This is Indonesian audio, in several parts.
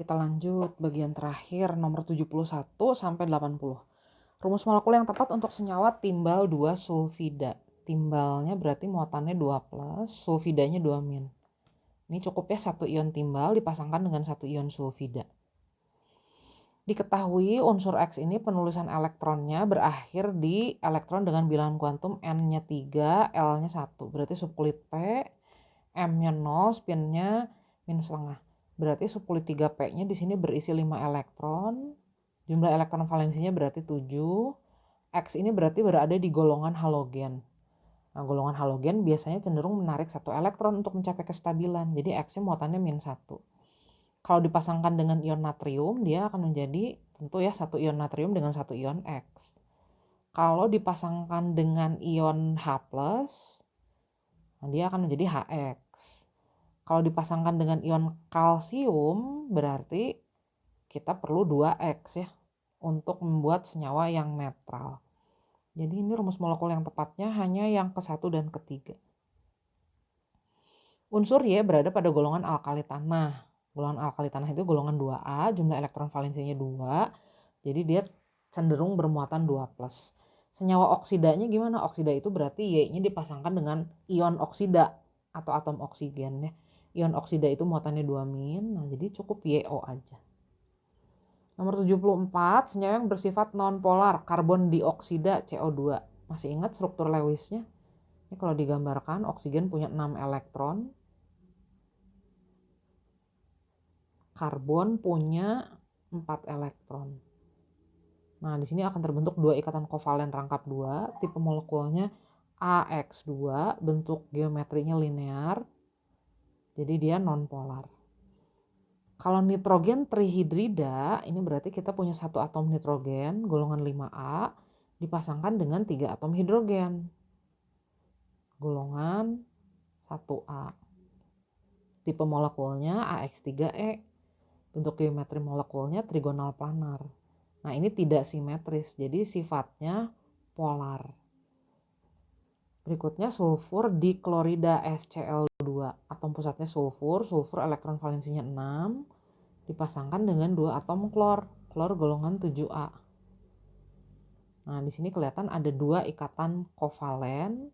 kita lanjut bagian terakhir nomor 71 sampai 80. Rumus molekul yang tepat untuk senyawa timbal 2 sulfida. Timbalnya berarti muatannya 2 plus, sulfidanya 2 min. Ini cukup ya, satu ion timbal dipasangkan dengan satu ion sulfida. Diketahui unsur X ini penulisan elektronnya berakhir di elektron dengan bilangan kuantum N-nya 3, L-nya 1. Berarti subkulit P, M-nya 0, spinnya min setengah. Berarti subkulit 3P-nya di sini berisi 5 elektron. Jumlah elektron valensinya berarti 7. X ini berarti berada di golongan halogen. Nah, golongan halogen biasanya cenderung menarik satu elektron untuk mencapai kestabilan. Jadi X-nya muatannya min 1. Kalau dipasangkan dengan ion natrium, dia akan menjadi tentu ya satu ion natrium dengan satu ion X. Kalau dipasangkan dengan ion H+, dia akan menjadi HX. Kalau dipasangkan dengan ion kalsium, berarti kita perlu 2X ya untuk membuat senyawa yang netral. Jadi ini rumus molekul yang tepatnya hanya yang ke-1 dan ke-3. Unsur Y berada pada golongan alkali tanah. Golongan alkali tanah itu golongan 2A, jumlah elektron valensinya 2. Jadi dia cenderung bermuatan 2 plus. Senyawa oksidanya gimana? Oksida itu berarti Y-nya dipasangkan dengan ion oksida atau atom oksigen ya. Ion oksida itu muatannya 2 min, nah jadi cukup YO aja. Nomor 74, senyawa yang bersifat nonpolar, karbon dioksida CO2. Masih ingat struktur Lewisnya? Ini kalau digambarkan, oksigen punya 6 elektron, karbon punya 4 elektron. Nah, di sini akan terbentuk dua ikatan kovalen rangkap 2, tipe molekulnya AX2, bentuk geometrinya linear. Jadi dia nonpolar. Kalau nitrogen trihidrida, ini berarti kita punya satu atom nitrogen golongan 5A dipasangkan dengan 3 atom hidrogen golongan 1A. Tipe molekulnya AX3E. Bentuk geometri molekulnya trigonal planar. Nah, ini tidak simetris, jadi sifatnya polar. Berikutnya sulfur diklorida SCl2. Atom pusatnya sulfur elektron valensinya 6, dipasangkan dengan 2 atom klor golongan 7A. Nah, di sini kelihatan ada 2 ikatan kovalen,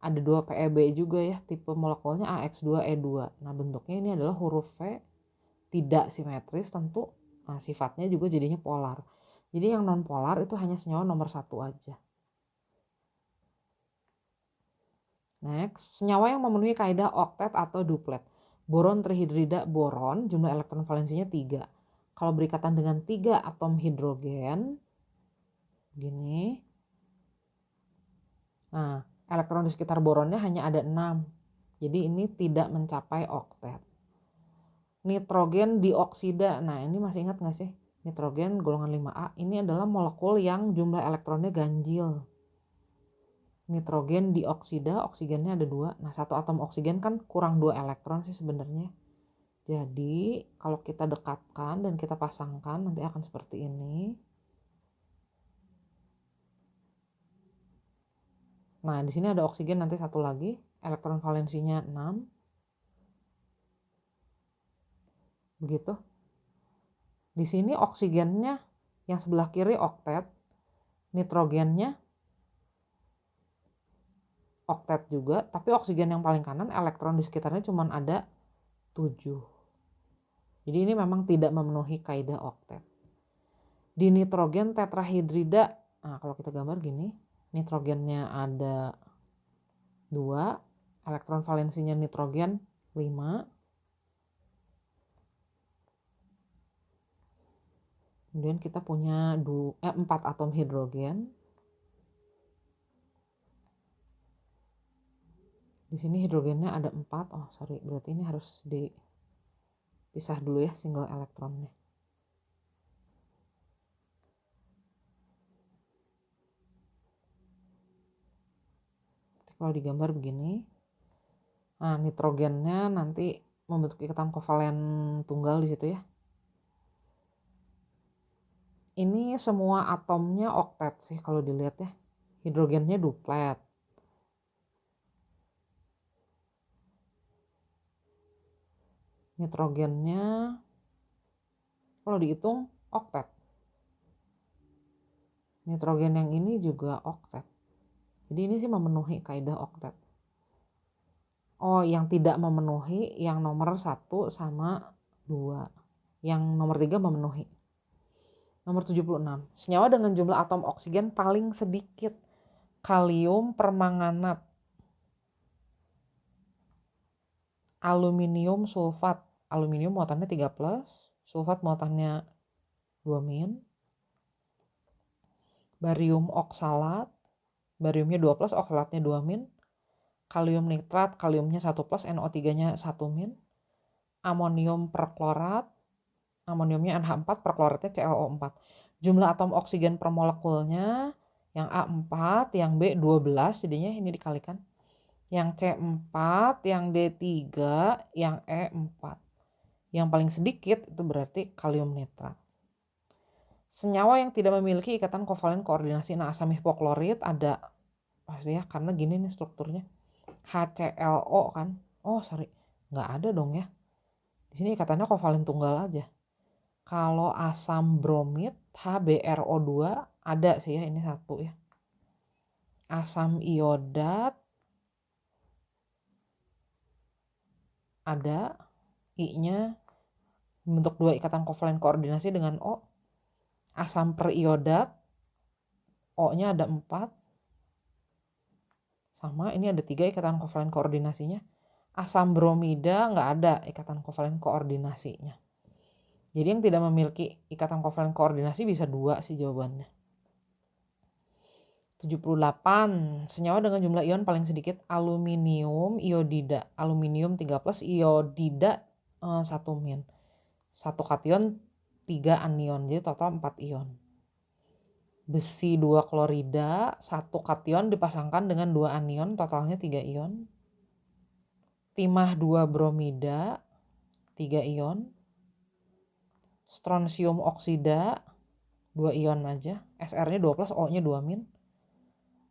ada 2 PEB juga ya, tipe molekulnya AX2E2. Nah, bentuknya ini adalah huruf V, tidak simetris tentu. Nah, sifatnya juga jadinya polar. Jadi yang non polar itu hanya senyawa nomor 1 aja. Next, senyawa yang memenuhi kaidah oktet atau duplet. Boron trihidrida boron, jumlah elektron valensinya 3. Kalau berikatan dengan 3 atom hidrogen, gini. Nah, elektron di sekitar boronnya hanya ada 6. Jadi ini tidak mencapai oktet. Nitrogen dioksida, nah ini masih ingat nggak sih? Nitrogen golongan 5A, ini adalah molekul yang jumlah elektronnya ganjil. Nitrogen dioksida, oksigennya ada 2. Nah, satu atom oksigen kan kurang 2 elektron sih sebenarnya. Jadi kalau kita dekatkan dan kita pasangkan nanti akan seperti ini. Nah, di sini ada oksigen nanti satu lagi, elektron valensinya 6. Begitu. Di sini oksigennya yang sebelah kiri oktet, nitrogennya oktet juga, tapi oksigen yang paling kanan elektron di sekitarnya cuma ada 7. Jadi ini memang tidak memenuhi kaidah oktet. Di nitrogen tetrahidrida, nah kalau kita gambar gini, nitrogennya ada 2, elektron valensinya nitrogen 5. Kemudian kita punya 4 atom hidrogen. Di sini hidrogennya ada 4. Oh, sorry, berarti ini harus dipisah dulu ya single elektronnya. Kalau digambar begini. Nah, nitrogennya nanti membentuk ikatan kovalen tunggal di situ ya. Ini semua atomnya oktet sih kalau dilihat ya. Hidrogennya duplet. Nitrogennya kalau dihitung oktet. Nitrogen yang ini juga oktet. Jadi ini sih memenuhi kaidah oktet. Oh, yang tidak memenuhi yang nomor 1 sama 2. Yang nomor 3 memenuhi. Nomor 76. Senyawa dengan jumlah atom oksigen paling sedikit. Kalium permanganat. Aluminium sulfat. Aluminium muatannya 3+, sulfat muatannya 2-. Barium oksalat. Bariumnya 2+, oksalatnya 2-. Kalium nitrat, kaliumnya 1+, NO3-nya 1-. Amonium perklorat, amoniumnya NH4, perkloratnya ClO4. Jumlah atom oksigen per molekulnya, yang A 4, yang B 12, jadinya ini dikalikan. Yang C 4, yang D 3, yang E 4. Yang paling sedikit itu berarti kalium nitrat. Senyawa yang tidak memiliki ikatan kovalen koordinasi. Nah, asam hipoklorit ada pasti ya, karena gini nih strukturnya. HClO kan. Oh, sorry. Nggak ada dong ya. Di sini ikatannya kovalen tunggal aja. Kalau asam bromid HBRO2 ada sih ya, ini 1 ya. Asam iodat ada, I-nya membentuk 2 ikatan kovalen koordinasi dengan O. Asam periodat O-nya ada 4. Sama, ini ada 3 ikatan kovalen koordinasinya. Asam bromida nggak ada ikatan kovalen koordinasinya. Jadi yang tidak memiliki ikatan kovalen koordinasi bisa 2 sih jawabannya. 78. Senyawa dengan jumlah ion paling sedikit aluminium iodida. Aluminium 3+, iodida 1-. 1 kation 3 anion, jadi total 4 ion. Besi 2 klorida, 1 kation dipasangkan dengan 2 anion, totalnya 3 ion. Timah 2 bromida, 3 ion. Strontium oksida, 2 ion aja. Sr-nya 2+, O-nya 2-.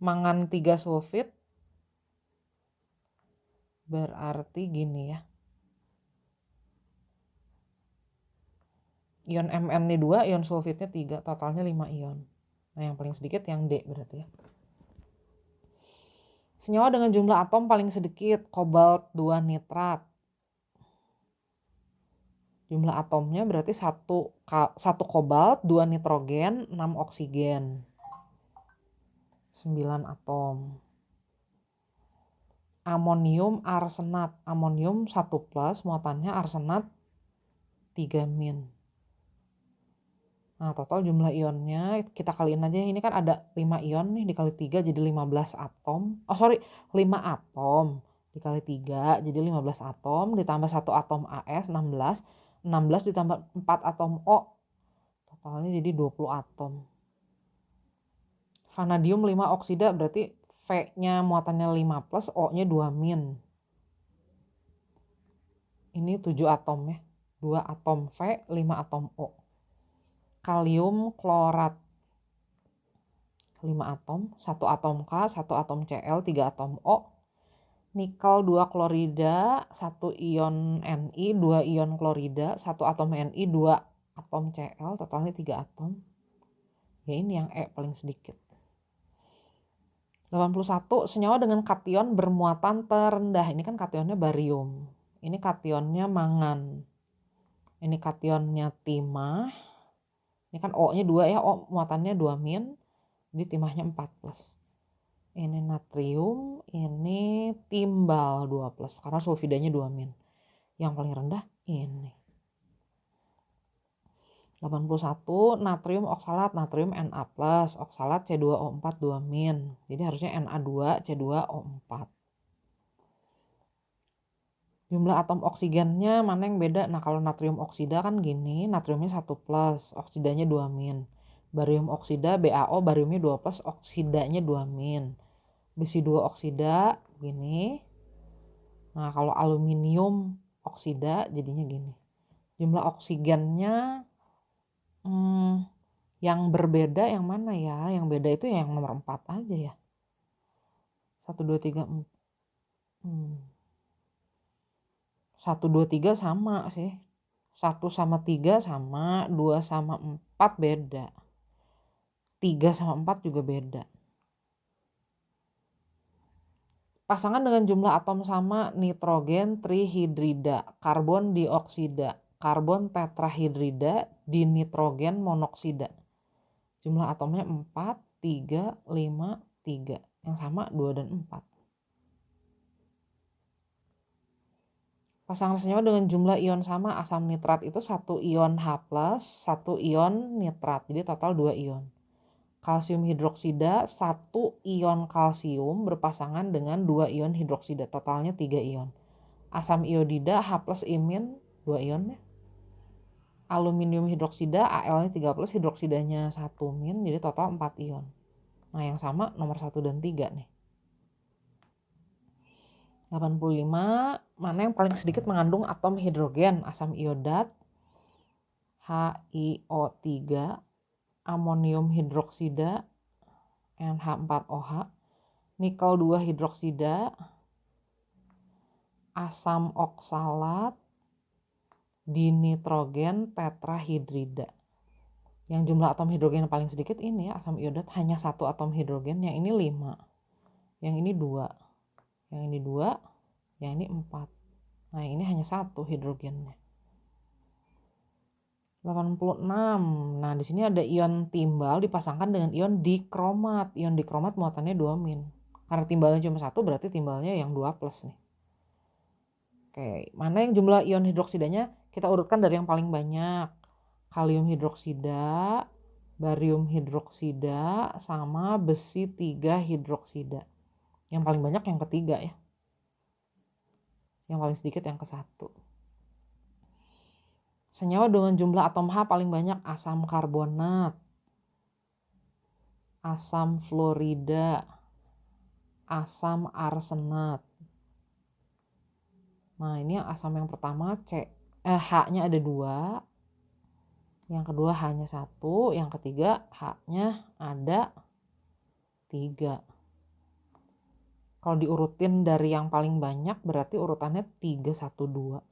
Mangan 3 sulfit, berarti gini ya. Ion Mn-nya 2, ion sulfitnya 3, totalnya 5 ion. Nah, yang paling sedikit yang D berarti ya. Senyawa dengan jumlah atom paling sedikit, kobalt 2 nitrat. Jumlah atomnya berarti 1 kobalt, 2 nitrogen, 6 oksigen. 9 atom. Amonium arsenat. Amonium 1+, muatannya arsenat 3-. Nah, total jumlah ionnya kita kaliin aja. Ini kan ada 5 ion nih, dikali 3 jadi 15 atom. Oh sorry, 5 atom. Dikali 3 jadi 15 atom. Ditambah 1 atom AS, 16. 16 ditambah 4 atom O. Totalnya jadi 20 atom. Vanadium 5 oksida berarti V-nya muatannya 5+, O-nya 2-. Ini 7 atom ya. 2 atom V, 5 atom O. Kalium klorat 5 atom, 1 atom K, 1 atom Cl, 3 atom O. Nikel 2 klorida, 1 ion Ni, 2 ion klorida, 1 atom Ni, 2 atom Cl, totalnya 3 atom. Ya ini yang E paling sedikit. 81. Senyawa dengan kation bermuatan terendah. Ini kan kationnya barium. Ini kationnya mangan. Ini kationnya timah. Ini kan O-nya 2 ya, O muatannya 2-. Jadi timahnya 4+. Ini natrium, ini timbal 2+, karena sulfidanya 2-. Yang paling rendah ini. 81. Natrium oksalat, natrium Na+, oksalat C2O4 2-. Jadi harusnya Na2 C2O4. Jumlah atom oksigennya mana yang beda? Nah, kalau natrium oksida kan gini, natriumnya 1+, oksidanya 2-. Barium oksida BaO, bariumnya 2+, oksidanya 2-. Besi 2 oksida gini. Nah, kalau aluminium oksida jadinya gini. Jumlah oksigennya yang berbeda yang mana ya? Yang beda itu yang nomor 4 aja ya. 1 2 3 4. 1 2 3 sama sih. 1 sama 3 sama, 2 sama 4 beda. 3 sama 4 juga beda. Pasangan dengan jumlah atom sama nitrogen trihidrida, karbon dioksida, karbon tetrahidrida, dinitrogen monoksida. Jumlah atomnya 4, 3, 5, 3. Yang sama 2 dan 4. Pasangan senyawa dengan jumlah ion sama asam nitrat itu 1 ion H+, 1 ion nitrat. Jadi total 2 ion. Kalsium hidroksida 1 ion kalsium berpasangan dengan 2 ion hidroksida. Totalnya 3 ion. Asam iodida H+ imin 2 ion ya. Aluminium hidroksida Al-nya 3+, hidroksidanya 1 min, jadi total 4 ion. Nah yang sama nomor 1 dan 3 nih. 85, mana yang paling sedikit mengandung atom hidrogen? Asam iodat HiO3, amonium hidroksida NH4OH, nikel 2 hidroksida, asam oksalat, dinitrogen tetrahidrida. Yang jumlah atom hidrogen yang paling sedikit ini ya, asam iodat hanya 1 atom hidrogen, yang ini 5, yang ini 2, yang ini 2, yang ini 4. Nah ini hanya 1 hidrogennya. 86. Nah di sini ada ion timbal dipasangkan dengan ion dikromat. Ion dikromat muatannya 2 min. Karena timbalnya cuma 1 berarti timbalnya yang 2+ nih. Oke, mana yang jumlah ion hidroksidanya? Kita urutkan dari yang paling banyak. Kalium hidroksida, barium hidroksida, sama besi 3 hidroksida. Yang paling banyak yang ketiga ya. Yang paling sedikit yang ke-1. Senyawa dengan jumlah atom H paling banyak asam karbonat, asam fluorida, asam arsenat. Nah ini asam yang pertama H-nya ada 2, yang kedua H-nya 1, yang ketiga H-nya ada 3. Kalau diurutin dari yang paling banyak berarti urutannya 3, 1, 2.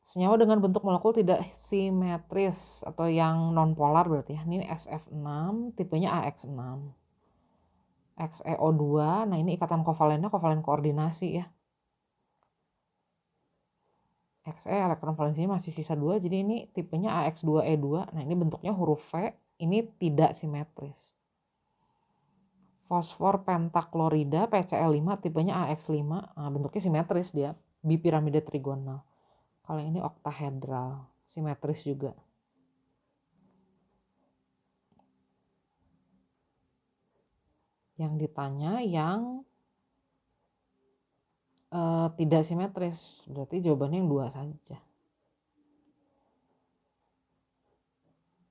Senyawa dengan bentuk molekul tidak simetris atau yang nonpolar berarti ya. Ini SF6, tipenya AX6. XeO2, nah ini ikatan kovalennya kovalen koordinasi ya. Xe elektron valensinya masih sisa 2, jadi ini tipenya AX2E2. Nah ini bentuknya huruf V, ini tidak simetris. Fosfor pentaklorida PCl5, tipenya AX5, nah bentuknya simetris dia, bipiramida trigonal. Kalau ini oktahedral, simetris juga. Yang ditanya yang tidak simetris, berarti jawabannya yang 2 saja.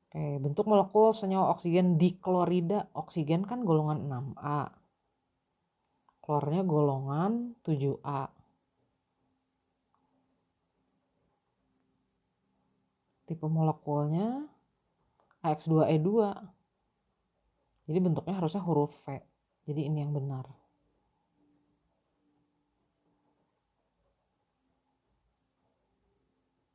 Oke, bentuk molekul senyawa oksigen diklorida. Oksigen kan golongan 6A. Klornya golongan 7A. Tipe molekulnya AX2E2. Jadi bentuknya harusnya huruf V. Jadi ini yang benar.